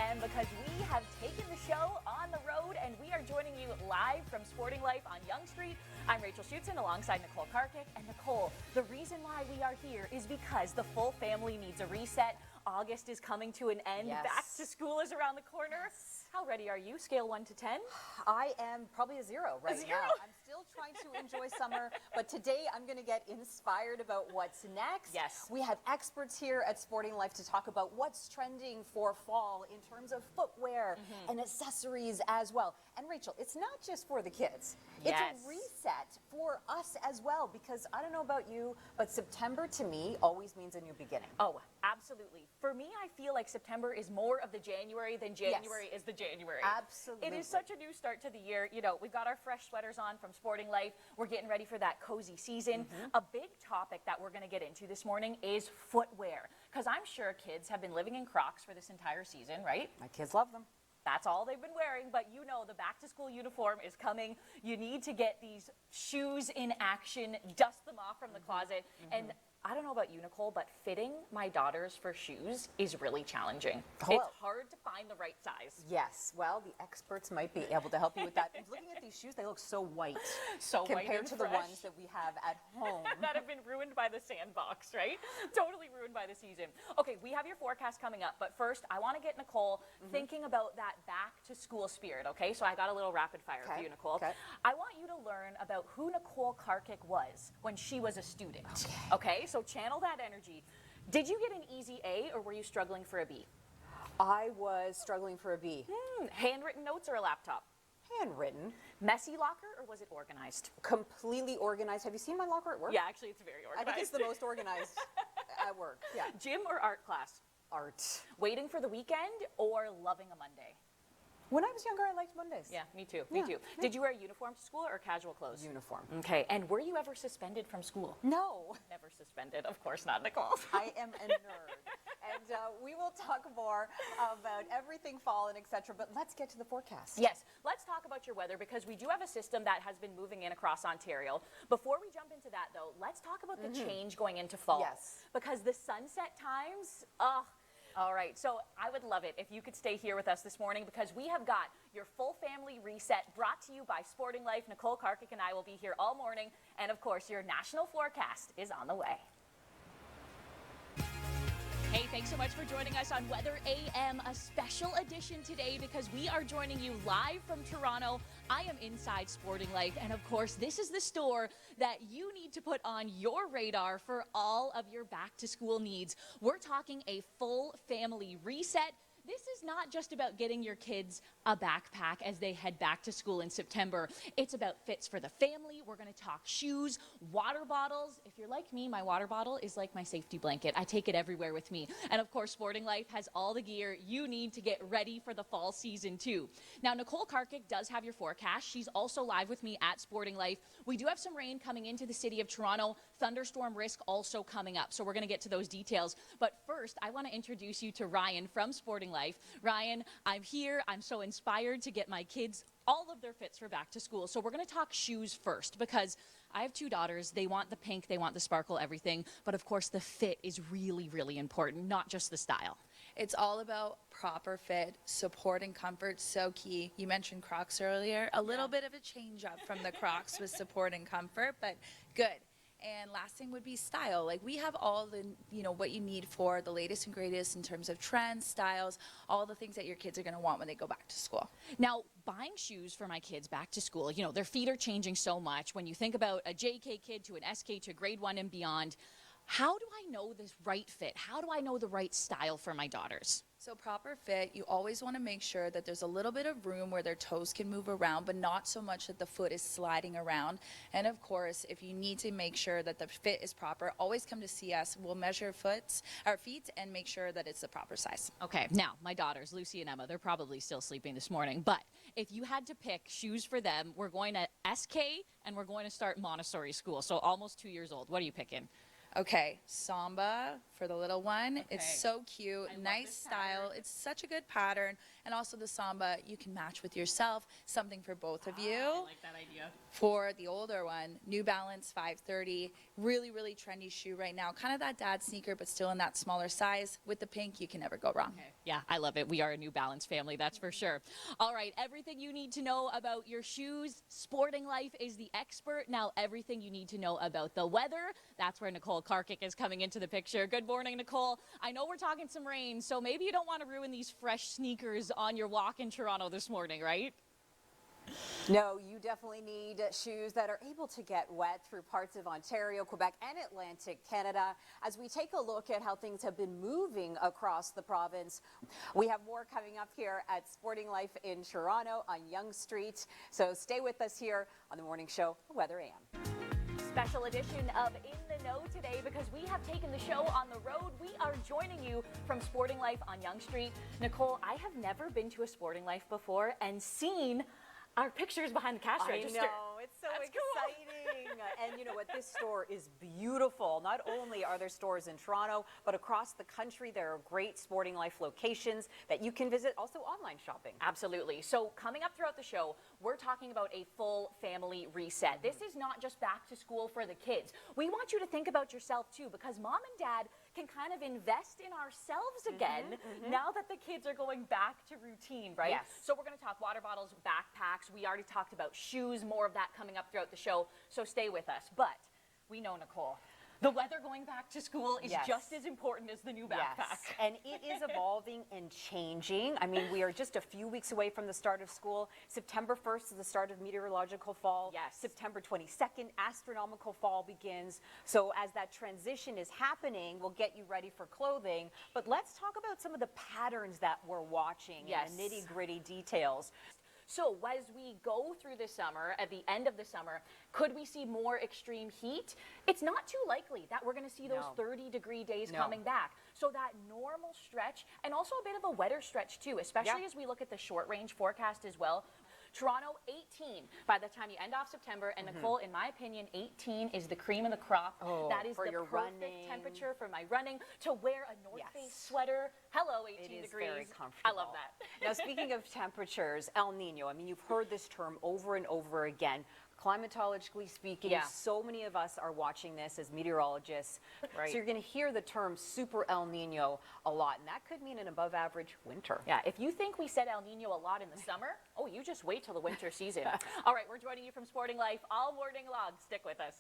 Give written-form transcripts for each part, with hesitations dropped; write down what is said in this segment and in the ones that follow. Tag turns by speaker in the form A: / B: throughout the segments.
A: a.m. because we have taken the show on the road and we are joining you live from Sporting Life on Yonge Street. I'm Rachel Schoutsen alongside Nicole Karkic. And Nicole, the reason why we are here is because the full family needs a reset. August is coming to an end.
B: Yes.
A: Back to school is around the corner.
B: Yes.
A: How ready are you? Scale 1 to 10?
B: I am probably a 0 right now. I'm still trying to enjoy summer, but today I'm going to get inspired about what's next.
A: Yes.
B: We have experts here at Sporting Life to talk about what's trending for fall in terms of footwear and accessories as well. And Rachel, it's not just for the kids.
A: Yes.
B: It's a reset for us as well, because I don't know about you, but September to me always means a new beginning.
A: Oh, absolutely. For me, I feel like September is more of the January than January is the January.
B: Absolutely.
A: It is such a new start to the year. You know, we've got our fresh sweaters on from Sporting Life. We're getting ready for that cozy season. A big topic that we're going to get into this morning is footwear, because I'm sure kids have been living in Crocs for this entire season, right?
B: My kids love them.
A: That's all they've been wearing, but you know the back-to-school uniform is coming. You need to get these shoes in action, dust them off from the closet, and I don't know about you, Nicole, but fitting my daughters for shoes is really challenging. It's hard to find the right size.
B: Yes, well, the experts might be able to help you with that. Looking at these shoes, they look so white.
A: So white
B: compared
A: and
B: to
A: fresh.
B: the ones that we have at home.
A: That have been ruined by the sandbox, right? Totally ruined by the season. Okay, we have your forecast coming up, but first I want to get Nicole thinking about that back-to-school spirit, okay? So I got a little rapid fire for you, Nicole.
B: Okay.
A: I want you to learn about who Nicole Karkic was when she was a student, okay? So channel that energy. Did you get an easy A or were you struggling for a B?
B: I was struggling for a B.
A: Handwritten notes or a laptop?
B: Handwritten.
A: Messy locker or was it organized?
B: Completely organized. Have you seen my locker at work?
A: Yeah, actually it's very
B: I
A: organized.
B: think it's the most organized at work. Yeah.
A: Gym or art class?
B: Art.
A: Waiting for the weekend or loving a Monday?
B: When I was younger, I liked Mondays.
A: Yeah, me too. Me too. Did you wear a uniform to school or casual clothes?
B: Uniform.
A: Okay, and were you ever suspended from school?
B: No.
A: Never suspended. Of course not, Nicole.
B: I am a nerd. And we will talk more about everything fall and etc. But let's get to the forecast.
A: Yes, let's talk about your weather because we do have a system that has been moving in across Ontario. Before we jump into that though, let's talk about the change going into fall.
B: Yes.
A: Because the sunset times, all right, so I would love it if you could stay here with us this morning because we have got your full family reset brought to you by Sporting Life. Nicole Karkic and I will be here all morning. And of course, your national forecast is on the way. Hey, thanks so much for joining us on Weather AM, a special edition today because we are joining you live from Toronto. I am inside Sporting Life, and of course, this is the store that you need to put on your radar for all of your back-to-school needs. We're talking a full family reset. This is not just about getting your kids a backpack as they head back to school in September. It's about fits for the family. We're going to talk shoes, water bottles. If you're like me, my water bottle is like my safety blanket. I take it everywhere with me. And of course, Sporting Life has all the gear you need to get ready for the fall season too. Now, Nicole Karkic does have your forecast. She's also live with me at Sporting Life. We do have some rain coming into the city of Toronto. Thunderstorm risk also coming up. So we're going to get to those details. But first, I want to introduce you to Ryan from Sporting Life. Ryan, I'm here. I'm so inspired to get my kids all of their fits for back to school. So we're going to talk shoes first because I have 2 daughters. They want the pink, they want the sparkle, everything. But of course, the fit is really, really important, not just the style.
C: It's all about proper fit, support and comfort, so key. You mentioned Crocs earlier. A little bit of a change up from the Crocs with support and comfort, but good. And last thing would be style. Like we have all the, what you need for the latest and greatest in terms of trends, styles, all the things that your kids are going to want when they go back to school.
A: Now, buying shoes for my kids back to school, their feet are changing so much. When you think about a JK kid to an SK to grade 1 and beyond, how do I know this right fit? How do I know the right style for my daughters?
C: So proper fit, you always want to make sure that there's a little bit of room where their toes can move around, but not so much that the foot is sliding around. And of course, if you need to make sure that the fit is proper, always come to see us. We'll measure our feet and make sure that it's the proper size.
A: Okay, now my daughters, Lucy and Emma, they're probably still sleeping this morning, but if you had to pick shoes for them, we're going to SK and we're going to start Montessori school, so almost 2 years old. What are you picking?
C: Okay, Samba for the little one.
A: Okay.
C: It's so cute,
A: I love
C: nice
A: this
C: style.
A: pattern.
C: It's such a good pattern. And also the Samba, you can match with yourself, something for both of you.
A: I like that idea.
C: For the older one, New Balance 530, really, really trendy shoe right now. Kind of that dad sneaker, but still in that smaller size. With the pink, you can never go wrong.
A: Okay. Yeah, I love it. We are a New Balance family, that's for sure. All right, everything you need to know about your shoes, Sporting Life is the expert. Now, everything you need to know about the weather, that's where Nicole Karkic is coming into the picture. Good morning, Nicole. I know we're talking some rain, so maybe you don't want to ruin these fresh sneakers on your walk in Toronto this morning, right?
B: No, you definitely need shoes that are able to get wet through parts of Ontario, Quebec, and Atlantic Canada. As we take a look at how things have been moving across the province, we have more coming up here at Sporting Life in Toronto on Yonge Street. So stay with us here on the morning show, Weather AM.
A: Special edition of In the Know today because we have taken the show on the road. We are joining you from Sporting Life on Yonge Street. Nicole, I have never been to a Sporting Life before and seen our pictures behind the cash register.
B: I know, it's so
A: That's
B: exciting. And you know what, this store is beautiful. Not only are there stores in Toronto, but across the country there are great Sporting Life locations that you can visit, also online shopping.
A: Absolutely. So coming up throughout the show, we're talking about a full family reset. This is not just back to school for the kids. We want you to think about yourself too, because mom and dad can kind of invest in ourselves again now that the kids are going back to routine, right?
B: Yes.
A: So we're going to talk water bottles, backpacks. We already talked about shoes, more of that coming up throughout the show. So stay with us. But we know, Nicole, the weather going back to school is just as important as the new backpack.
B: Yes, and it is evolving and changing. I mean, we are just a few weeks away from the start of school. September 1st is the start of meteorological fall.
A: Yes.
B: September 22nd, astronomical fall begins. So as that transition is happening, we'll get you ready for clothing. But let's talk about some of the patterns that we're watching and the nitty-gritty details.
A: So as we go through the summer, at the end of the summer, could we see more extreme heat? It's not too likely that we're going to see those 30-degree days coming back. So that normal stretch, and also a bit of a wetter stretch too, especially as we look at the short-range forecast as well. Toronto, 18 by the time you end off September. And Nicole, in my opinion, 18 is the cream of the crop. That is the perfect
B: running
A: temperature for my running. To wear a North Face sweater. Hello, 18 degrees.
B: Very comfortable.
A: I love that.
B: Now, speaking of temperatures, El Nino, I mean, you've heard this term over and over again. Climatologically speaking, so many of us are watching this as meteorologists.
A: Right.
B: So you're going to hear the term super El Nino a lot, and that could mean an above average winter.
A: Yeah, if you think we said El Nino a lot in the summer, oh, you just wait till the winter season. All right, we're joining you from Sporting Life all morning long. Stick with us.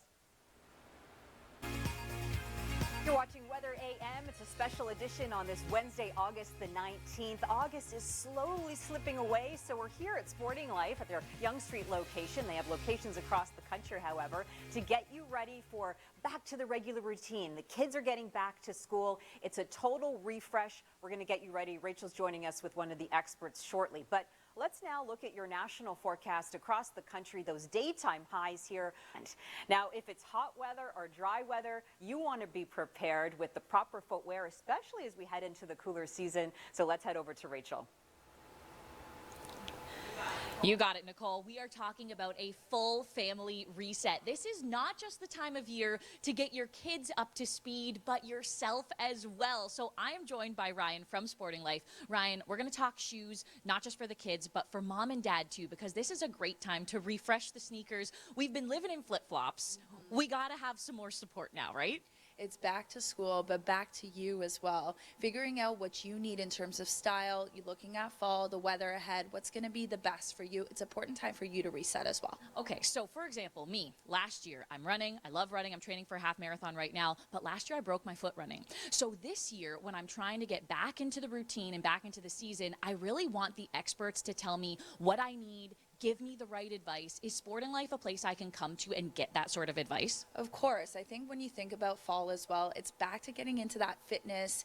B: You're watching Weather AM. It's a special edition on this Wednesday, August the 19th. August is slowly slipping away, so we're here at Sporting Life at their Yonge Street location. They have locations across the country, however, to get you ready for back to the regular routine. The kids are getting back to school. It's a total refresh. We're going to get you ready. Rachel's joining us with one of the experts shortly. But let's now look at your national forecast across the country, those daytime highs here. Now, if it's hot weather or dry weather, you want to be prepared with the proper footwear, especially as we head into the cooler season. So let's head over to Rachel.
A: You got it, Nicole. We are talking about a full family reset. This is not just the time of year to get your kids up to speed, but yourself as well. So I am joined by Ryan from Sporting Life. Ryan, we're going to talk shoes, not just for the kids, but for mom and dad too, because this is a great time to refresh the sneakers. We've been living in flip-flops. We got to have some more support now, right?
C: It's back to school, but back to you as well. Figuring out what you need in terms of style, you looking at fall, the weather ahead, what's going to be the best for you. It's an important time for you to reset as well.
A: Okay, so for example, me, last year, I'm running. I love running. I'm training for a half marathon right now, but last year I broke my foot running. So this year, when I'm trying to get back into the routine and back into the season, I really want the experts to tell me what I need, give me the right advice. Is Sporting Life a place I can come to and get that sort of advice?
C: Of course. I think when you think about fall as well, it's back to getting into that fitness,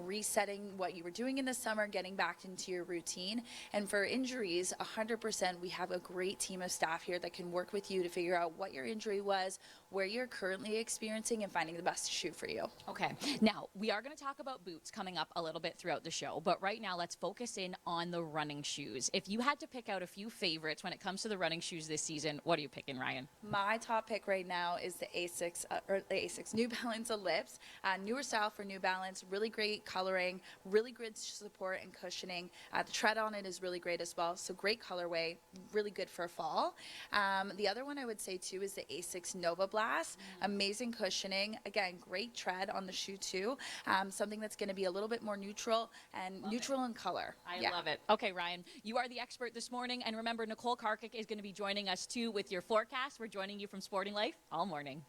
C: resetting what you were doing in the summer, getting back into your routine. And for injuries, 100%, we have a great team of staff here that can work with you to figure out what your injury was, where you're currently experiencing, and finding the best shoe for you.
A: Okay. Now, we are going to talk about boots coming up a little bit throughout the show, but right now let's focus in on the running shoes. If you had to pick out a few favorites when it comes to the running shoes this season. What are you picking, Ryan?
C: My top pick right now is the Asics New Balance Ellipse. Newer style for New Balance, really great coloring, really good support and cushioning. The tread on it is really great as well, so great colorway, really good for fall. The other one I would say too is the Asics Nova Blast. Amazing cushioning, again, great tread on the shoe too. Something that's going to be a little bit more neutral and neutral in color.
A: I love it. Okay, Ryan, you are the expert this morning, and remember, Nicole Karkic is going to be joining us too with your forecast. We're joining you from Sporting Life all morning.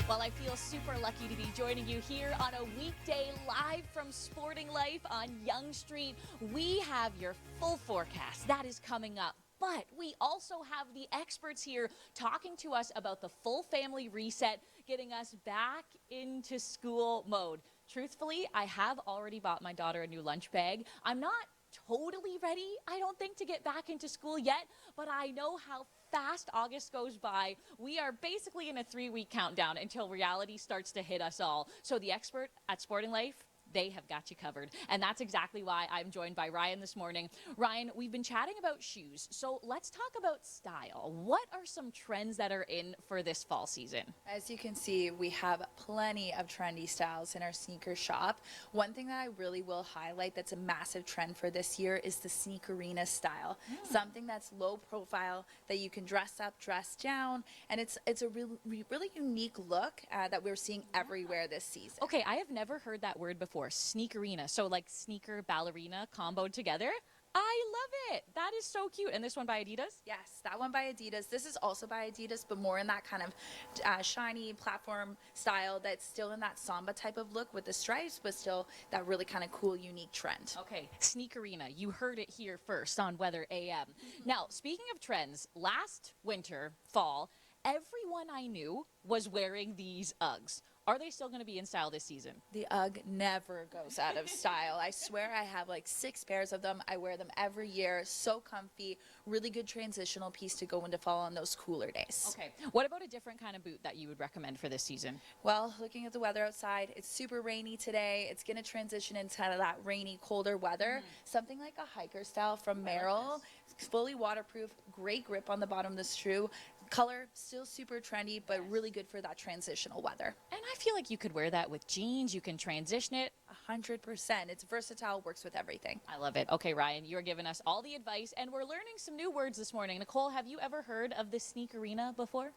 A: Well, I feel super lucky to be joining you here on a weekday live from Sporting Life on Yonge Street. We have your full forecast. That is coming up. But we also have the experts here talking to us about the full family reset, getting us back into school mode. Truthfully, I have already bought my daughter a new lunch bag. I'm not totally ready, I don't think, to get back into school yet, but I know how fast August goes by. We are basically in a 3-week countdown until reality starts to hit us all. So the expert at Sporting Life, they have got you covered. And that's exactly why I'm joined by Ryan this morning. Ryan, we've been chatting about shoes, so let's talk about style. What are some trends that are in for this fall season?
C: As you can see, we have plenty of trendy styles in our sneaker shop. One thing that I really will highlight that's a massive trend for this year is the sneakerina style. Something that's low profile, that you can dress up, dress down, and it's a really unique look that we're seeing everywhere this season.
A: Okay, I have never heard that word before, sneakerina. So like sneaker ballerina comboed together. I love it. That is so cute. And this one by Adidas?
C: Yes, that one by Adidas. This is also by Adidas, but more in that kind of shiny platform style that's still in that Samba type of look with the stripes, but still that really kind of cool, unique trend.
A: Okay, sneakerina. You heard it here first on Weather AM. Now, speaking of trends, last winter, fall, everyone I knew was wearing these Uggs. Are they still going to be in style this season?
C: The Ugg never goes out of style. I swear I have like 6 pairs of them. I wear them every year. So comfy. Really good transitional piece to go into fall on those cooler days.
A: Okay. What about a different kind of boot that you would recommend for this season?
C: Well, looking at the weather outside, it's super rainy today. It's going to transition into that rainy, colder weather. Something like a hiker style from Merrell. It's fully waterproof. Great grip on the bottom of the shoe. Color, still super trendy, but really good for that transitional weather.
A: And I feel like you could wear that with jeans. You can transition it.
C: 100%. It's versatile, works with everything.
A: I love it. Okay, Ryan, you're giving us all the advice, and we're learning some new words this morning. Nicole, have you ever heard of the sneakerina before?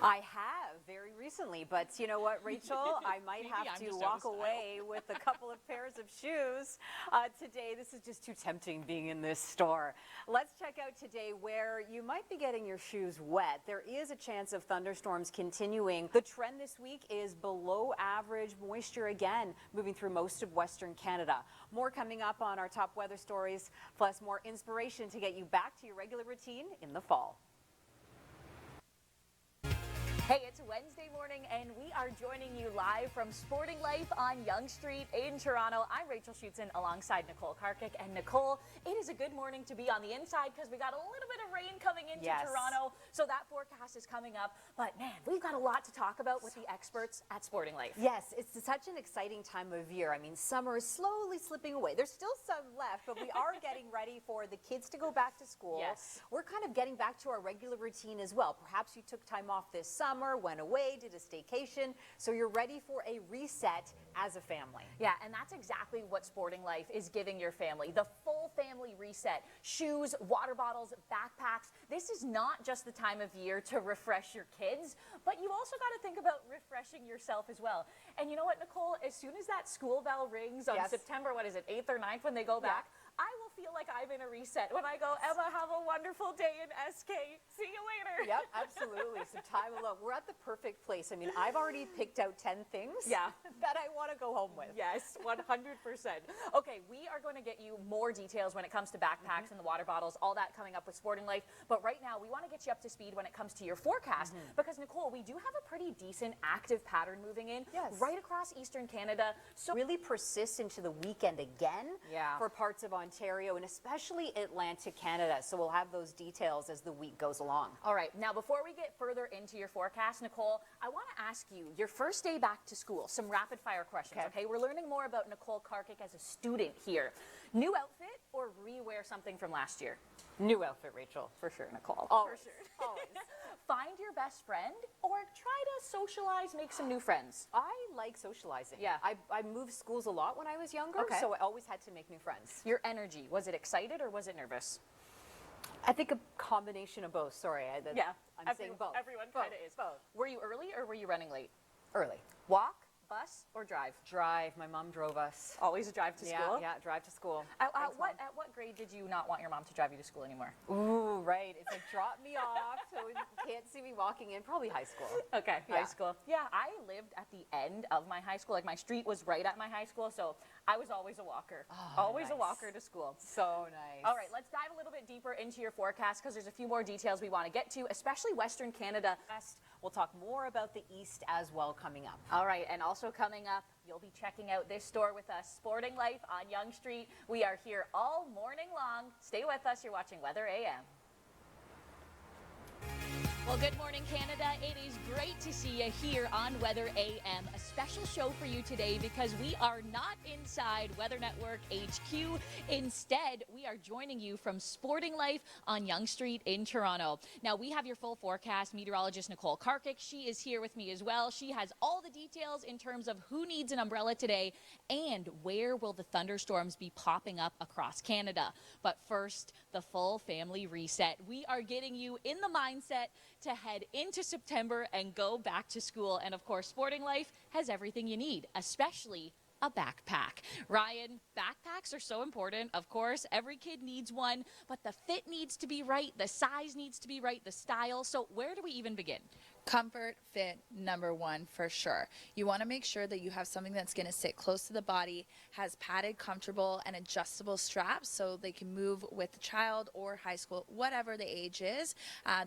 B: I have very recently, but you know what, Rachel? I might have to walk away with a couple of pairs of shoes today. This is just too tempting being in this store. Let's check out today where you might be getting your shoes wet. There is a chance of thunderstorms continuing. The trend this week is below average moisture again, moving through most of Western Canada. More coming up on our top weather stories, plus more inspiration to get you back to your regular routine in the fall. Hey, it's Wednesday morning, and we are joining you live from Sporting Life on Yonge Street in Toronto. I'm Rachel Schoutsen alongside Nicole Karkic. And Nicole, it is a good morning to be on the inside because we got a little bit of rain coming into Toronto, so that forecast is coming up. But man, we've got a lot to talk about with the experts at Sporting Life. Yes, it's such an exciting time of year. I mean, summer is slowly slipping away. There's still some left, but we are getting ready for the kids to go back to school.
A: Yes.
B: We're kind of getting back to our regular routine as well. Perhaps you took time off this summer, went away, did a staycation, so you're ready for a reset as a family. Yeah, and that's exactly what Sporting Life is giving your family. The full family reset. Shoes, water bottles, backpacks. This is not just the time of year to refresh your kids, but you also got to think about refreshing yourself as well. And you know what, Nicole? As soon as that school bell rings on September, 8th or 9th when they go back, I will feel like I'm in a reset when I go, Emma, have a wonderful day in SK. See you later. Yep, absolutely. Some time alone. We're at the perfect place. I mean, I've already picked out 10 things that I want to go home with. Yes, 100%. Okay, we are going to get you more details when it comes to backpacks and the water bottles, all that coming up with Sporting Life. But right now, we want to get you up to speed when it comes to your forecast because, Nicole, we do have a pretty decent active pattern moving in right across Eastern Canada. So really persists into the weekend again for parts of Ontario and especially Atlantic Canada. So we'll have those details as the week goes along. All right, now before we get further into your forecast, Nicole, I want to ask you, your first day back to school, some rapid fire questions, okay? We're learning more about Nicole Karkic as a student here. New outfit
A: or re-wear something from last year?
B: New outfit, Rachel.
A: For sure, Nicole.
B: Always.
A: For sure.
B: Always.
A: Find your best friend or try to socialize, make some new friends.
B: I like socializing.
A: Yeah.
B: I moved schools a lot when I was younger,
A: Okay.
B: so I always had to make new friends.
A: Your energy, was it excited or was it nervous?
B: I think a combination of both. Sorry, I'm saying both.
A: Everyone
B: Both.
A: kind of is.
B: Both.
A: Were you early or were you running late?
B: Early.
A: Walk, bus, or drive?
B: Drive. My mom drove us.
A: Always a drive to school?
B: Yeah, drive to school.
A: At
B: Thanks, Mom.
A: what grade did you not want your mom to drive you to school anymore?
B: Ooh, right. It's like drop me off so you can't see me walking in. Probably high school.
A: Okay,
B: Yeah.
A: high school. Yeah, I lived at the end of my high school. Like my street was right at my high school, so I was always a walker. Always a
B: nice.
A: walker to school.
B: So nice.
A: All right, let's dive a little bit deeper into your forecast because there's a few more details we want to get to, especially Western Canada.
B: We'll talk more about the East as well coming up.
A: All right, and also coming up, you'll be checking out this store with us, Sporting Life on Yonge Street. We are here all morning long. Stay with us. You're watching Weather AM. Well, good morning, Canada. It is great to see you here on Weather AM. A special show for you today because we are not inside Weather Network HQ. Instead, we are joining you from Sporting Life on Yonge Street in Toronto. Now, we have your full forecast. Meteorologist Nicole Karkic, she is here with me as well. She has all the details in terms of who needs an umbrella today and where will the thunderstorms be popping up across Canada. But first, the full family reset. We are getting you in the mindset to head into September and go back to school. And of course, Sporting Life has everything you need, especially a backpack. Ryan, backpacks are so important. Of course, every kid needs one, but the fit needs to be right, the size needs to be right, the style. So where do we even begin?
C: Comfort, fit, number one for sure. You want to make sure that you have something that's going to sit close to the body, has padded, comfortable, and adjustable straps so they can move with the child or high school, whatever the age is.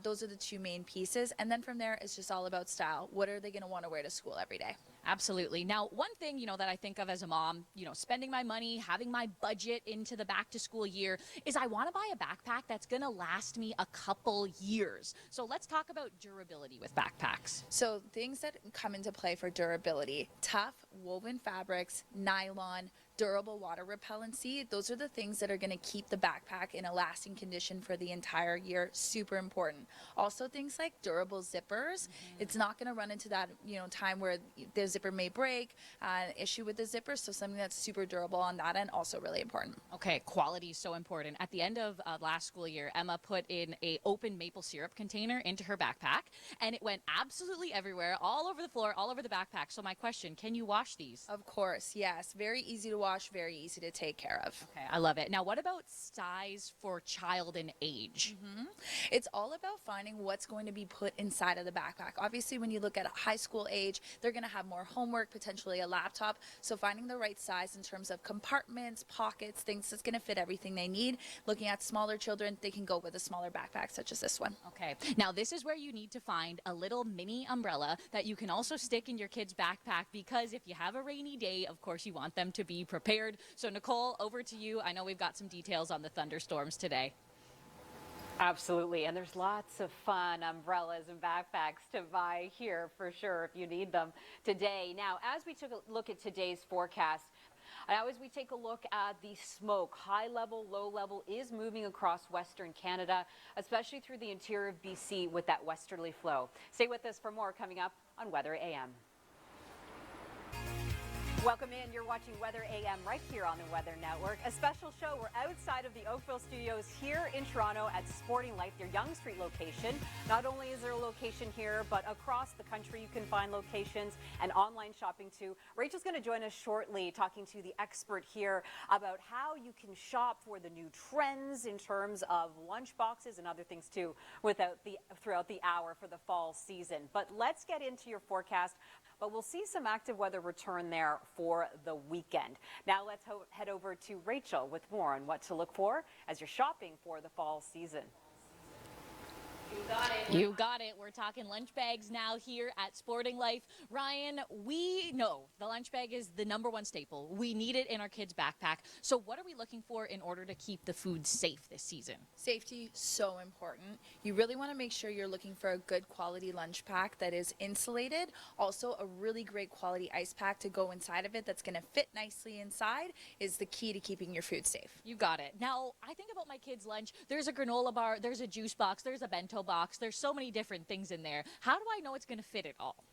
C: Those are the two main pieces. And then from there, it's just all about style. What are they going to want to wear to school every day?
A: Absolutely. Now, one thing, that I think of as a mom, spending my money, having my budget into the back to school year is I want to buy a backpack that's going to last me a couple years. So let's talk about durability with backpacks.
C: So things that come into play for durability: tough woven fabrics, nylon, durable water repellency. Those are the things that are going to keep the backpack in a lasting condition for the entire year. Super important. Also things like durable zippers. It's not going to run into that time where the zipper may break, issue with the zipper. So something that's super durable on that end, also really important.
A: Okay, quality is so important. At the end of last school year, Emma put in a open maple syrup container into her backpack, and it went absolutely everywhere, all over the floor, all over the backpack. So my question, can you wash these?
C: Of course, yes. Very easy to wash, very easy to take care of.
A: Okay, I love it. Now, what about size for child and age?
C: It's all about finding what's going to be put inside of the backpack. Obviously, when you look at a high school age, they're going to have more homework, potentially a laptop. So finding the right size in terms of compartments, pockets, things that's going to fit everything they need. Looking at smaller children, they can go with a smaller backpack such as this one.
A: Okay, now this is where you need to find a little mini umbrella that you can also stick in your kid's backpack, because if you have a rainy day, of course you want them to be prepared. So Nicole, over to you. I know we've got some details on the thunderstorms today.
B: Absolutely, and there's lots of fun umbrellas and backpacks to buy here for sure if you need them today. Now, as we took a look at today's forecast, now as we take a look at the smoke, high level, low level is moving across Western Canada, especially through the interior of BC with that westerly flow. Stay with us for more coming up on Weather AM. Welcome in. You're watching Weather AM right here on the Weather Network. A special show. We're outside of the Oakville studios here in Toronto at Sporting Life, their Yonge Street location. Not only is there a location here, but across the country you can find locations and online shopping too. Rachel's going to join us shortly talking to the expert here about how you can shop for the new trends in terms of lunch boxes and other things too throughout the hour for the fall season. But let's get into your forecast. But we'll see some active weather return there for the weekend. Now let's head over to Rachel with more on what to look for as you're shopping for the fall season.
A: You got it. We're talking lunch bags now here at Sporting Life. Ryan, we know the lunch bag is the #1 staple. We need it in our kids' backpack. So what are we looking for in order to keep the food safe this season?
C: Safety, so important. You really want to make sure you're looking for a good quality lunch pack that is insulated. Also, a really great quality ice pack to go inside of it that's going to fit nicely inside is the key to keeping your food safe.
A: You got it. Now, I think about my kids' lunch. There's a granola bar, there's a juice box, there's a bento box. There's so many different things in there. How do I know it's going to fit it all?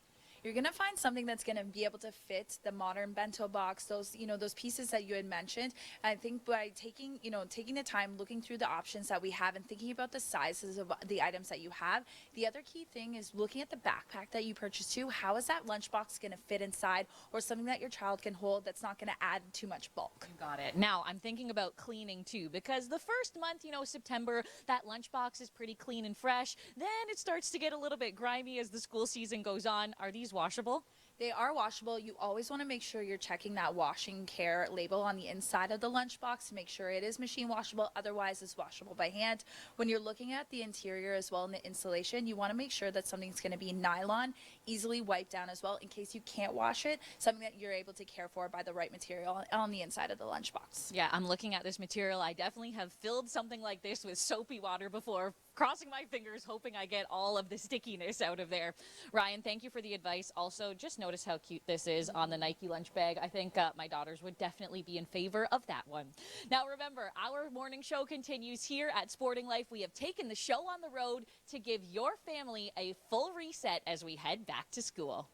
C: You're going to find something that's going to be able to fit the modern bento box, those pieces that you had mentioned. I think by taking the time, looking through the options that we have and thinking about the sizes of the items that you have, the other key thing is looking at the backpack that you purchased too. How is that lunchbox going to fit inside, or something that your child can hold that's not going to add too much bulk?
A: You got it. Now, I'm thinking about cleaning too, because the first month, September, that lunchbox is pretty clean and fresh. Then it starts to get a little bit grimy as the school season goes on. Are these washable?
C: They are washable. You always want to make sure you're checking that washing care label on the inside of the lunchbox to make sure it is machine washable. Otherwise, it's washable by hand. When you're looking at the interior as well and the insulation, you want to make sure that something's going to be nylon, easily wiped down as well in case you can't wash it, something that you're able to care for by the right material on the inside of the lunchbox.
A: Yeah, I'm looking at this material. I definitely have filled something like this with soapy water before, crossing my fingers, hoping I get all of the stickiness out of there. Ryan, thank you for the advice. Also, just notice how cute this is on the Nike lunch bag. I think my daughters would definitely be in favor of that one. Now, remember, our morning show continues here at Sporting Life. We have taken the show on the road to give your family a full reset as we head back to school.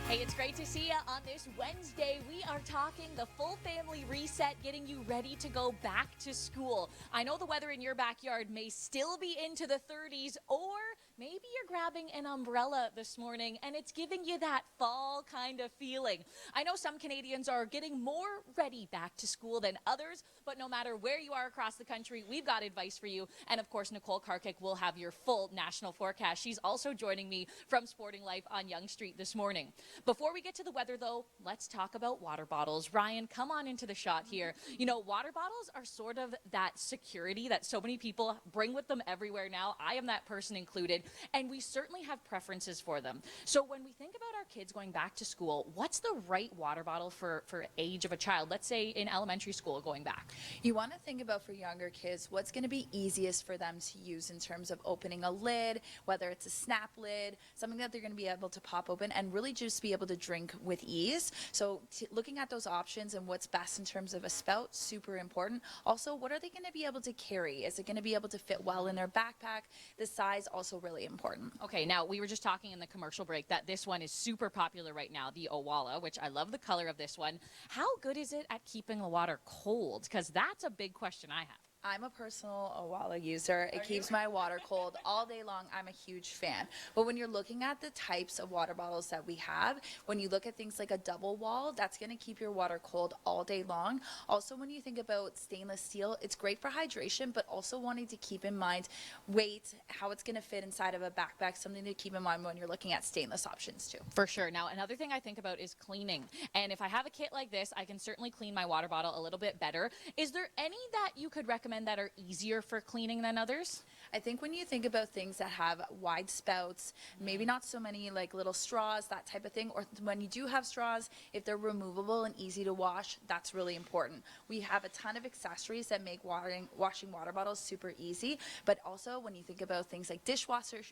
A: Hey, it's great to see you on this Wednesday. We are talking the full family reset, getting you ready to go back to school. I know the weather in your backyard may still be into the 30s, or maybe you're grabbing an umbrella this morning and it's giving you that fall kind of feeling. I know some Canadians are getting more ready back to school than others, but no matter where you are across the country, we've got advice for you. And of course, Nicole Karkic will have your full national forecast. She's also joining me from Sporting Life on Yonge Street this morning. Before we get to the weather, though, let's talk about water bottles. Ryan, come on into the shot here. Water bottles are sort of that security that so many people bring with them everywhere now. I am that person included, and we certainly have preferences for them. So when we think about our kids going back to school, what's the right water bottle for age of a child? Let's say in elementary school going back.
C: You want to think about, for younger kids, what's going to be easiest for them to use in terms of opening a lid, whether it's a snap lid, something that they're going to be able to pop open and really just be able to drink with ease. So looking at those options and what's best in terms of a spout, super important. Also, what are they going to be able to carry? Is it going to be able to fit well in their backpack? The size, also really important.
A: Okay, now we were just talking in the commercial break that this one is super popular right now, the Owala, which I love the color of this one. How good is it at keeping the water cold? Because that's a big question I have.
C: I'm a personal Owala user. It keeps my water cold all day long. I'm a huge fan. But when you're looking at the types of water bottles that we have, when you look at things like a double wall, that's going to keep your water cold all day long. Also, when you think about stainless steel, it's great for hydration, but also wanting to keep in mind weight, how it's going to fit inside of a backpack, something to keep in mind when you're looking at stainless options too.
A: For sure. Now, another thing I think about is cleaning. And if I have a kit like this, I can certainly clean my water bottle a little bit better. Is there any that you could recommend that are easier for cleaning than others?
C: I think when you think about things that have wide spouts, maybe not so many like little straws, that type of thing, or when you do have straws, if they're removable and easy to wash, that's really important. We have a ton of accessories that make washing water bottles super easy, but also when you think about things like dishwasher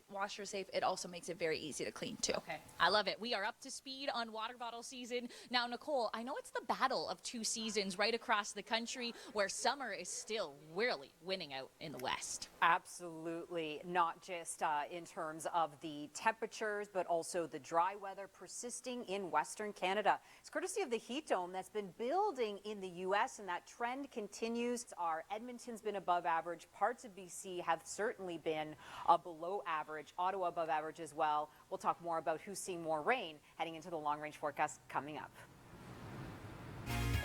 C: safe, it also makes it very easy to clean too.
A: Okay, I love it. We are up to speed on water bottle season. Now, Nicole, I know it's the battle of two seasons right across the country, where summer is still really winning out in the West.
B: Absolutely, not just in terms of the temperatures, but also the dry weather persisting in Western Canada. It's courtesy of the heat dome that's been building in the U.S., and that trend continues. Our Edmonton's been above average. Parts of BC have certainly been below average. Ottawa above average as well. We'll talk more about who's seeing more rain heading into the long-range forecast coming up.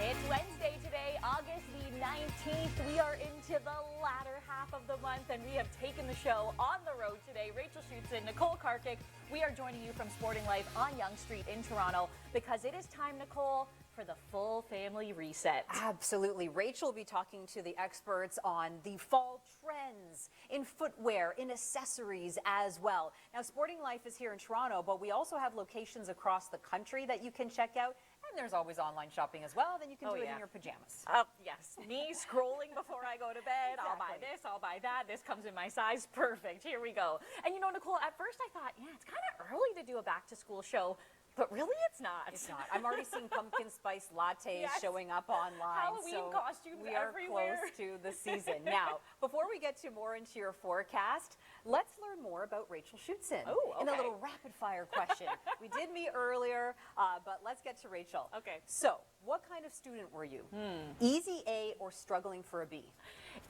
A: It's Wednesday today, August the 19th. We are into the latter half of the month, and we have taken the show on the road today. Rachel Schoutsen, Nicole Karkic, we are joining you from Sporting Life on Yonge Street in Toronto, because it is time, Nicole, for the full family reset.
B: Absolutely. Rachel will be talking to the experts on the fall trends in footwear, in accessories as well. Now, Sporting Life is here in Toronto, but we also have locations across the country that you can check out. And there's always online shopping as well. Then you can do it in your pajamas.
A: Yes, me scrolling before I go to bed. I'll buy this, I'll buy that. This comes in my size. Perfect. Here we go. And you know, Nicole, at first I thought, yeah, it's kind of early to do a back to school show. But really, it's not.
B: It's not. I'm already seeing pumpkin spice lattes showing up online.
A: Halloween costumes
B: we are
A: everywhere.
B: close to the season. Now, before we get to more into your forecast, let's learn more about Rachel Schoutsen in a little rapid fire question. We did meet earlier, but let's get to Rachel.
A: Okay.
B: So, what kind of student were you? Easy A or struggling for a B?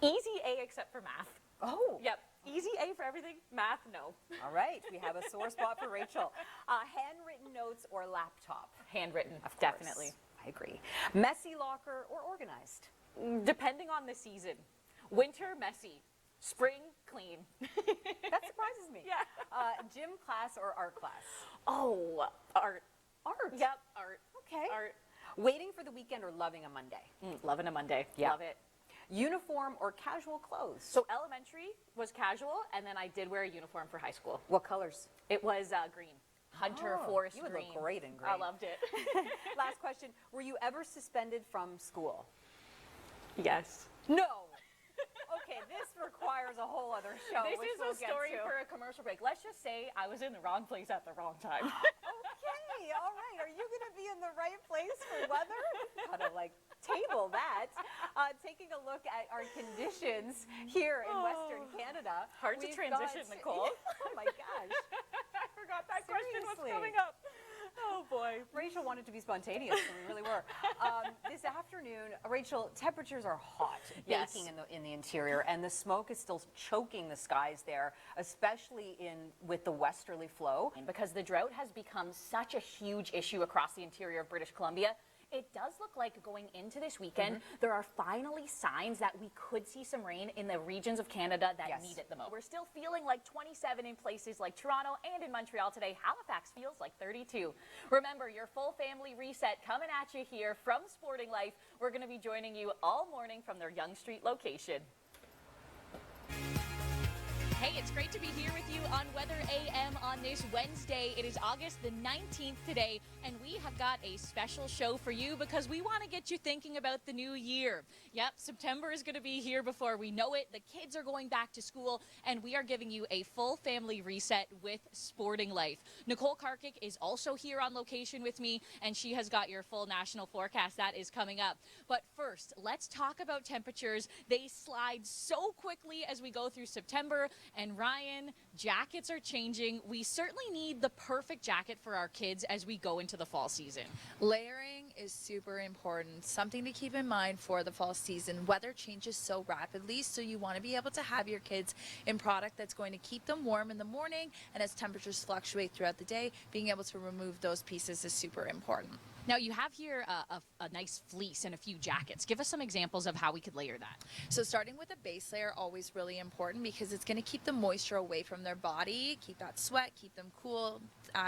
A: Easy A except for math.
B: Oh.
A: Yep. Easy A for everything. Math, no.
B: All right. We have a sore spot for Rachel. Handwritten notes or laptop?
A: Handwritten,
B: Of course.
A: definitely.
B: I agree. Messy locker or organized?
A: Depending on the season. Winter, messy. Spring, clean.
B: That surprises me.
A: Yeah.
B: Gym class or art class?
A: Oh, art.
B: Art.
A: Yep, art.
B: Okay.
A: Art.
B: Waiting for the weekend or loving a Monday?
A: Loving a Monday.
B: Yeah.
A: Love it.
B: Uniform or casual clothes?
A: So elementary was casual, and then I did wear a uniform for high school.
B: What colors?
A: It was green. Hunter forest
B: you would
A: green.
B: look great in green.
A: I loved it.
B: Last question. Were you ever suspended from school?
A: Yes.
B: No. Okay, this requires a whole other show.
A: This
B: which
A: is
B: we'll
A: a
B: get
A: story
B: to.
A: for a commercial break. Let's just say I was in the wrong place at the wrong time.
B: Okay, all right. Are you going to be in the right place for weather? Gotta table that. Taking a look at our conditions here in Western Canada.
A: Hard to
B: we've
A: transition,
B: got-
A: Nicole.
B: Oh my gosh.
A: I forgot that question was
B: Seriously.
A: coming up. Oh boy.
B: Rachel wanted to be spontaneous, and we really were. This afternoon, Rachel, temperatures are hot,
A: Yes.
B: baking in the interior, and the smoke is still choking the skies there, especially with the westerly flow.
A: Because the drought has become such a huge issue across the interior of British Columbia, it does look like going into this weekend, there are finally signs that we could see some rain in the regions of Canada that need it the most. We're still feeling like 27 in places like Toronto and in Montreal today. Halifax feels like 32. Remember, your full family reset coming at you here from Sporting Life. We're going to be joining you all morning from their Yonge Street location. Hey, it's great to be here with you on Weather AM on this Wednesday. It is August the 19th today, and we have got a special show for you because we want to get you thinking about the new year. Yep, September is going to be here before we know it. The kids are going back to school, and we are giving you a full family reset with Sporting Life. Nicole Karkic is also here on location with me, and she has got your full national forecast that is coming up. But first, let's talk about temperatures. They slide so quickly as we go through September. And Ryan, jackets are changing. We certainly need the perfect jacket for our kids as we go into the fall season.
C: Layering is super important, something to keep in mind for the fall season. Weather changes so rapidly, so you want to be able to have your kids in product that's going to keep them warm in the morning, and as temperatures fluctuate throughout the day, being able to remove those pieces is super important.
A: Now, you have here a nice fleece and a few jackets. Give us some examples of how we could layer that.
C: So starting with a base layer, always really important because it's going to keep the moisture away from their body, keep that sweat, keep them cool,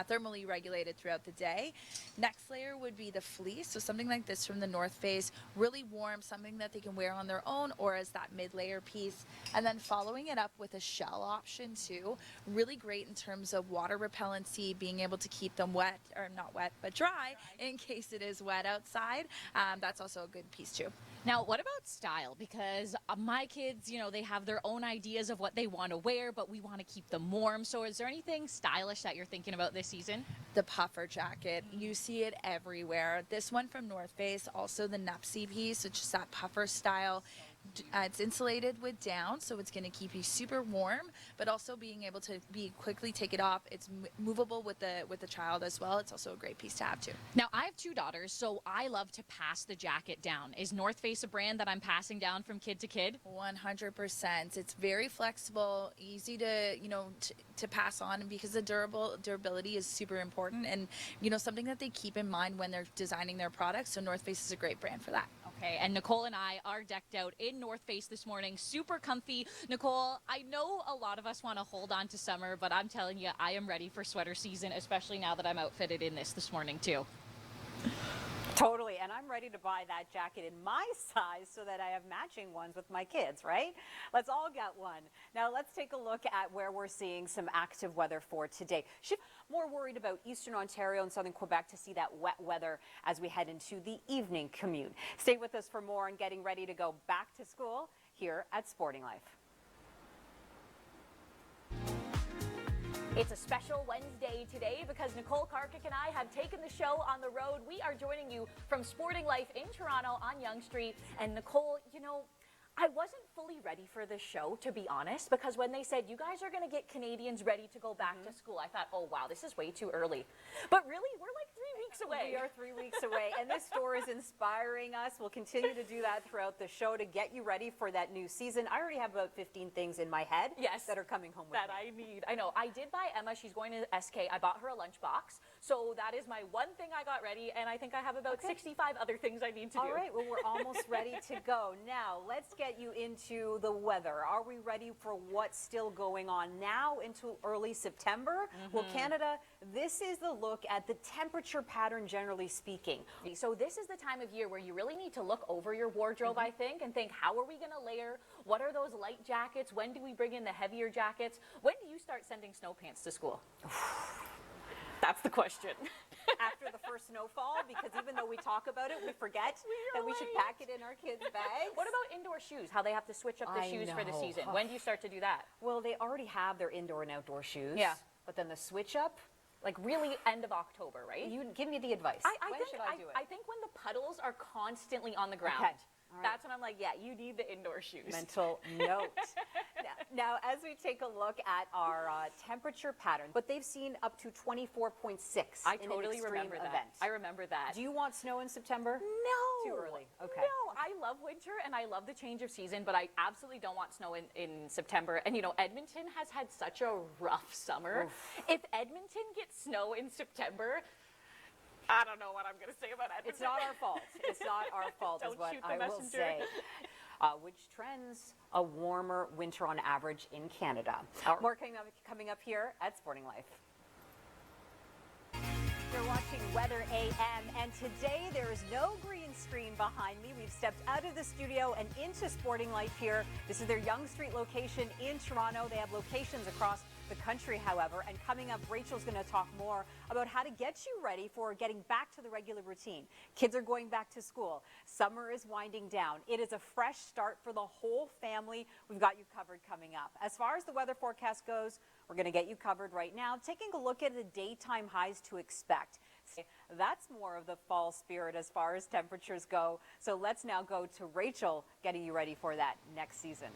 C: thermally regulated throughout the day. Next layer would be the fleece, so something like this from the North Face, really warm, something that they can wear on their own or as that mid-layer piece. And then following it up with a shell option too, really great in terms of water repellency, being able to keep them wet, or not wet, but dry in case it is wet outside. That's also a good piece too.
A: Now, what about style? Because my kids, they have their own ideas of what they want to wear, but we want to keep them warm. So is there anything stylish that you're thinking about this season?
C: The puffer jacket, you see it everywhere. This one from North Face, also the Nupsy piece, which is that puffer style. It's insulated with down, so it's going to keep you super warm, but also being able to quickly take it off. It's movable with the child as well. It's also a great piece to have too.
A: Now, I have two daughters, so I love to pass the jacket down. Is North Face a brand that I'm passing down from kid to kid?
C: 100%. It's very flexible, easy to to pass on, and because the durability is super important, and something that they keep in mind when they're designing their products. So North Face is a great brand for that.
A: Okay, and Nicole and I are decked out in North Face this morning, super comfy. Nicole, I know a lot of us want to hold on to summer, but I'm telling you, I am ready for sweater season, especially now that I'm outfitted in this morning too.
B: Totally, and I'm ready to buy that jacket in my size so that I have matching ones with my kids, right? Let's all get one. Now let's take a look at where we're seeing some active weather for today. More worried about eastern Ontario and southern Quebec to see that wet weather as we head into the evening commute. Stay with us for more on getting ready to go back to school here at Sporting Life.
A: It's a special Wednesday today because Nicole, Karkic, and I have taken the show on the road. We are joining you from Sporting Life in Toronto on Yonge Street. And Nicole, you know, I wasn't fully ready for this show, to be honest, because when they said you guys are going to get Canadians ready to go back to school, I thought, oh, wow, this is way too early. But really, we're like 3 weeks away.
B: We are 3 weeks away, and this store is inspiring us. We'll continue to do that throughout the show to get you ready for that new season. I already have about 15 things in my head that are coming home with me.
A: That I need. I know. I did buy Emma. She's going to SK. I bought her a lunchbox. So that is my one thing I got ready, and I think I have about 65 other things I need to do.
B: All right, well, we're almost ready to go. Now, let's get you into the weather. Are we ready for what's still going on now into early September? Well, Canada, this is the look at the temperature pattern, generally speaking.
A: So this is the time of year where you really need to look over your wardrobe, I think, and think, how are we going to layer? What are those light jackets? When do we bring in the heavier jackets? When do you start sending snow pants to school? That's the question.
B: After the first snowfall, because even though we talk about it, we forget that we should pack it in our kids' bags.
A: What about indoor shoes? How they have to switch up the shoes for the season. When do you start to do that?
B: Well, they already have their indoor and outdoor shoes.
A: Yeah.
B: But then the switch up,
A: like really end of October, right?
B: you give me the advice. When should I do it?
A: I think when the puddles are constantly on the ground.
B: Okay. All right.
A: That's when I'm like, yeah, you need the indoor shoes.
B: Mental note. Now, as we take a look at our temperature pattern, but they've seen up to 24.6
A: I
B: in
A: totally
B: an extreme
A: remember that.
B: event.
A: I remember that.
B: Do you want snow in September?
A: No.
B: Too early. Okay.
A: No, I love winter and I love the change of season, but I absolutely don't want snow in September. And you know, Edmonton has had such a rough summer.
B: Oof.
A: If Edmonton gets snow in September, I don't know what I'm going to say about Edmonton.
B: It's not our fault. It's not our fault is
A: Don't
B: what
A: shoot the
B: I will
A: messenger.
B: say. Which trends a warmer winter on average in Canada. More coming up here at Sporting Life. You're watching Weather AM, and today there is no green screen behind me. We've stepped out of the studio and into Sporting Life here. This is their Yonge Street location in Toronto. They have locations across the country, however, and coming up, Rachel's going to talk more about how to get you ready for getting back to the regular routine. Kids are going back to school. Summer is winding down. It is a fresh start for the whole family. We've got you covered coming up. As far as the weather forecast goes, we're going to get you covered right now, taking a look at the daytime highs to expect. That's more of the fall spirit as far as temperatures go. So let's now go to Rachel getting you ready for that next season.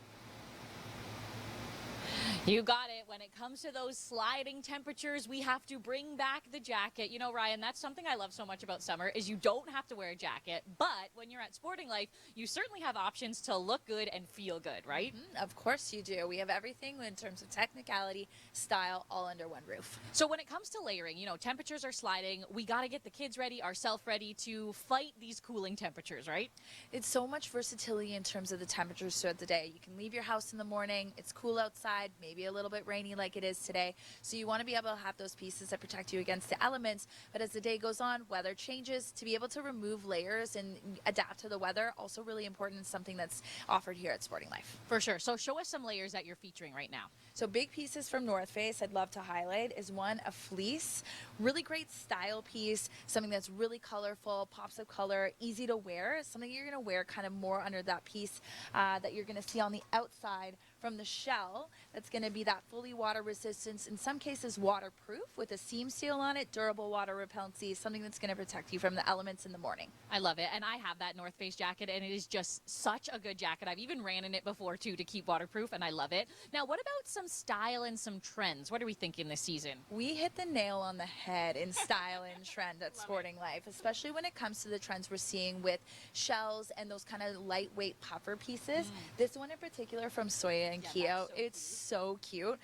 A: You got it. When it comes to those sliding temperatures, we have to bring back the jacket. You know, Ryan, that's something I love so much about summer is you don't have to wear a jacket. But when you're at Sporting Life, you certainly have options to look good and feel good, right?
C: Of course you do. We have everything in terms of technicality, style, all under one roof.
A: So when it comes to layering, you know, temperatures are sliding. We got to get the kids ready, ourselves ready to fight these cooling temperatures, right?
C: It's so much versatility in terms of the temperatures throughout the day. You can leave your house in the morning. It's cool outside, maybe a little bit rainy like it is today. So you want to be able to have those pieces that protect you against the elements. But as the day goes on, weather changes. To be able to remove layers and adapt to the weather, also really important and something that's offered here at Sporting Life.
A: For sure. So show us some layers that you're featuring right now.
C: So big pieces from North Face I'd love to highlight is one, a fleece. Really great style piece, something that's really colorful, pops of color, easy to wear. Something you're going to wear kind of more under that piece that you're going to see on the outside from the shell. That's going to be that fully water resistance, in some cases waterproof with a seam seal on it, durable water repellency, something that's going to protect you from the elements in the morning.
A: I love it. And I have that North Face jacket, and it is just such a good jacket. I've even ran in it before too to keep waterproof, and I love it. Now, what about some style and some trends? What are we thinking this season?
C: We hit the nail on the head in style and trend at Sporting Life, especially when it comes to the trends we're seeing with shells and those kind of lightweight puffer pieces. This one in particular from Soya and Keo, it's so cute.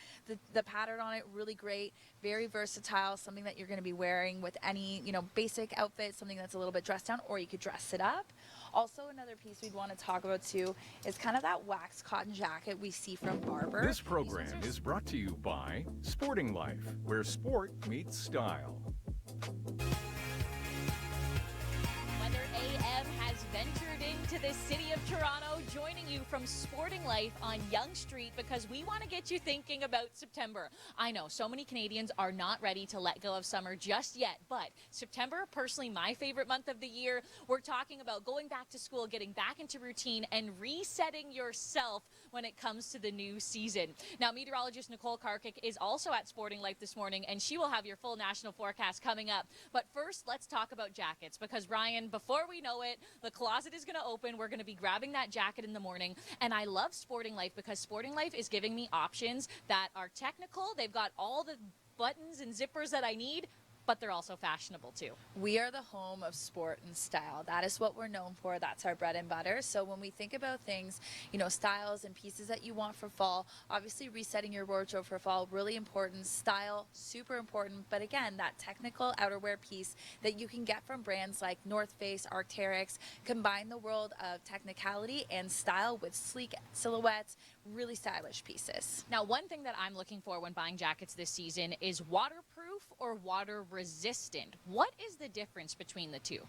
C: The pattern on it, really great, very versatile, something that you're going to be wearing with any, you know, basic outfit, something that's a little bit dressed down, or you could dress it up. Also, another piece we'd want to talk about too is kind of that waxed cotton jacket we see from Barber.
D: This program is brought to you by Sporting Life, where sport meets style.
A: Weather into this city of Toronto, joining you from Sporting Life on Yonge Street because we want to get you thinking about September. I know so many Canadians are not ready to let go of summer just yet, but September, personally my favorite month of the year. We're talking about going back to school, getting back into routine, and resetting yourself when it comes to the new season. Now, meteorologist Nicole Karkic is also at Sporting Life this morning, and she will have your full national forecast coming up. But first, let's talk about jackets because, Ryan, before we know it, the closet is going to open. We're going to be grabbing that jacket in the morning. And I love Sporting Life because Sporting Life is giving me options that are technical. They've got all the buttons and zippers that I need, but they're also fashionable too.
C: We are the home of sport and style. That is what we're known for. That's our bread and butter. So when we think about things, styles and pieces that you want for fall, obviously resetting your wardrobe for fall, really important. Style, super important. But again, that technical outerwear piece that you can get from brands like North Face, Arc'teryx, combine the world of technicality and style with sleek silhouettes, really stylish pieces.
A: Now, one thing that I'm looking for when buying jackets this season is waterproof or water resistant. What is the difference between the two?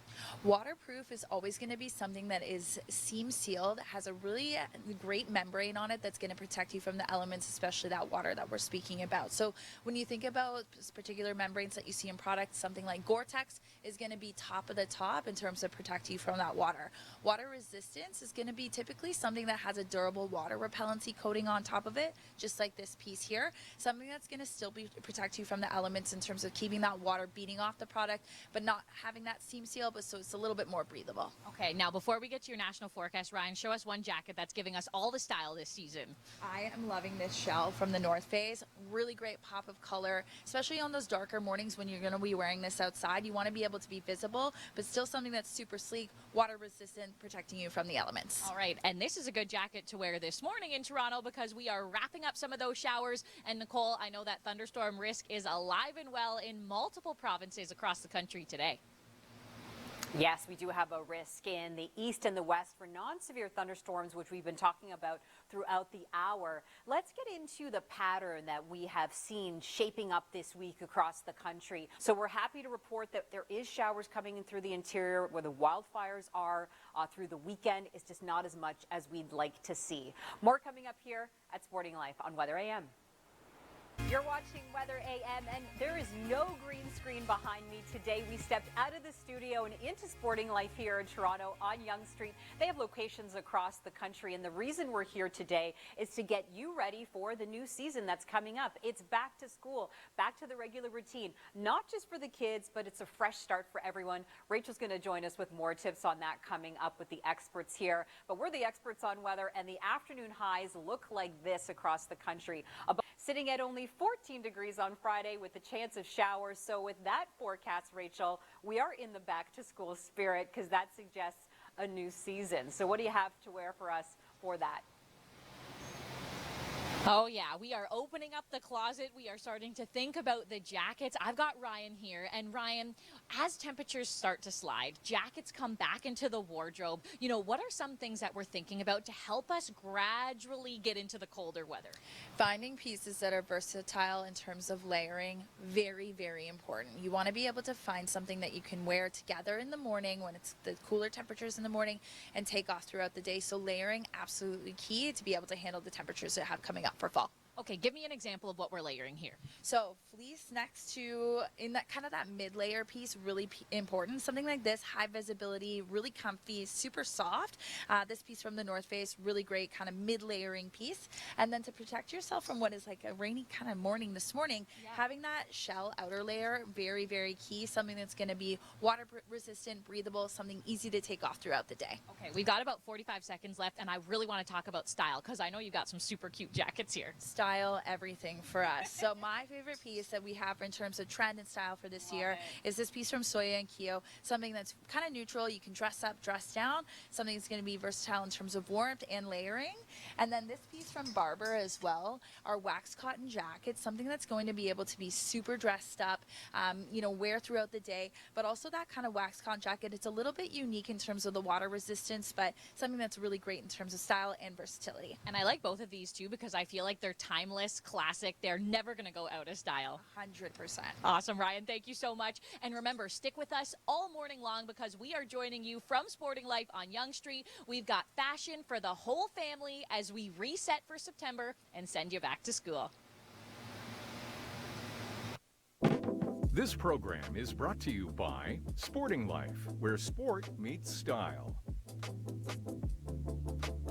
C: Waterproof is always going to be something that is seam sealed, has a really great membrane on it that's going to protect you from the elements, especially that water that we're speaking about. So when you think about particular membranes that you see in products, something like Gore-Tex is going to be top of the top in terms of protecting you from that water. Water resistance is going to be typically something that has a durable water repellency coating on top of it, just like this piece here. Something that's going to still protect you from the elements in terms of keeping that water beating off the product, but not having that seam seal, but so it's a little bit more breathable.
A: Okay, now before we get to your national forecast, Ryan, show us one jacket that's giving us all the style this season.
C: I am loving this shell from the North Face. Really great pop of color, especially on those darker mornings when you're going to be wearing this outside. You want to be able to be visible, but still something that's super sleek, water resistant, protecting you from the elements.
A: All right, and this is a good jacket to wear this morning in Toronto because we are wrapping up some of those showers. And Nicole, I know that thunderstorm risk is alive and well in multiple provinces across the country today.
B: Yes, we do have a risk in the east and the west for non-severe thunderstorms, which we've been talking about throughout the hour. Let's get into the pattern that we have seen shaping up this week across the country. So we're happy to report that there is showers coming in through the interior where the wildfires are through the weekend. It's just not as much as we'd like to see. More coming up here at Sporting Life on Weather AM. You're watching Weather AM, and there is no green screen behind me today. We stepped out of the studio and into Sporting Life here in Toronto on Yonge Street. They have locations across the country, and the reason we're here today is to get you ready for the new season that's coming up. It's back to school, back to the regular routine, not just for the kids, but it's a fresh start for everyone. Rachel's going to join us with more tips on that coming up with the experts here. But we're the experts on weather, and the afternoon highs look like this across the country. Sitting at only 14 degrees on Friday with a chance of showers. So with that forecast, Rachel, we are in the back to school spirit because that suggests a new season. So what do you have to wear for us for that?
A: Oh yeah, we are opening up the closet. We are starting to think about the jackets. I've got Ryan here, and Ryan, as temperatures start to slide, jackets come back into the wardrobe. What are some things that we're thinking about to help us gradually get into the colder weather?
C: Finding pieces that are versatile in terms of layering, very, very important. You want to be able to find something that you can wear together in the morning when it's the cooler temperatures in the morning and take off throughout the day. So layering, absolutely key to be able to handle the temperatures that have coming up for fall.
A: Okay, give me an example of what we're layering here.
C: So fleece next to, in that kind of that mid-layer piece, really important. Something like this, high visibility, really comfy, super soft. This piece from the North Face, really great kind of mid-layering piece. And then to protect yourself from what is like a rainy kind of morning this morning, having that shell outer layer, very, very key. Something that's going to be water resistant, breathable, something easy to take off throughout the day.
A: Okay, we've got about 45 seconds left, and I really want to talk about style because I know you've got some super cute jackets here.
C: Style, everything for us. So my favorite piece that we have in terms of trend and style for this year is this piece from Soya and Keo, something that's kind of neutral. You can dress up, dress down, something that's going to be versatile in terms of warmth and layering. And then this piece from Barber as well, our wax cotton jacket, something that's going to be able to be super dressed up, wear throughout the day, but also that kind of wax cotton jacket. It's a little bit unique in terms of the water resistance, but something that's really great in terms of style and versatility.
A: And I like both of these too because I feel like they're timeless classic. They're never going to go out of style.
C: 100%.
A: Awesome, Ryan. Thank you so much. And remember, stick with us all morning long because we are joining you from Sporting Life on Yonge Street. We've got fashion for the whole family as we reset for September and send you back to school.
D: This program is brought to you by Sporting Life, where sport meets style.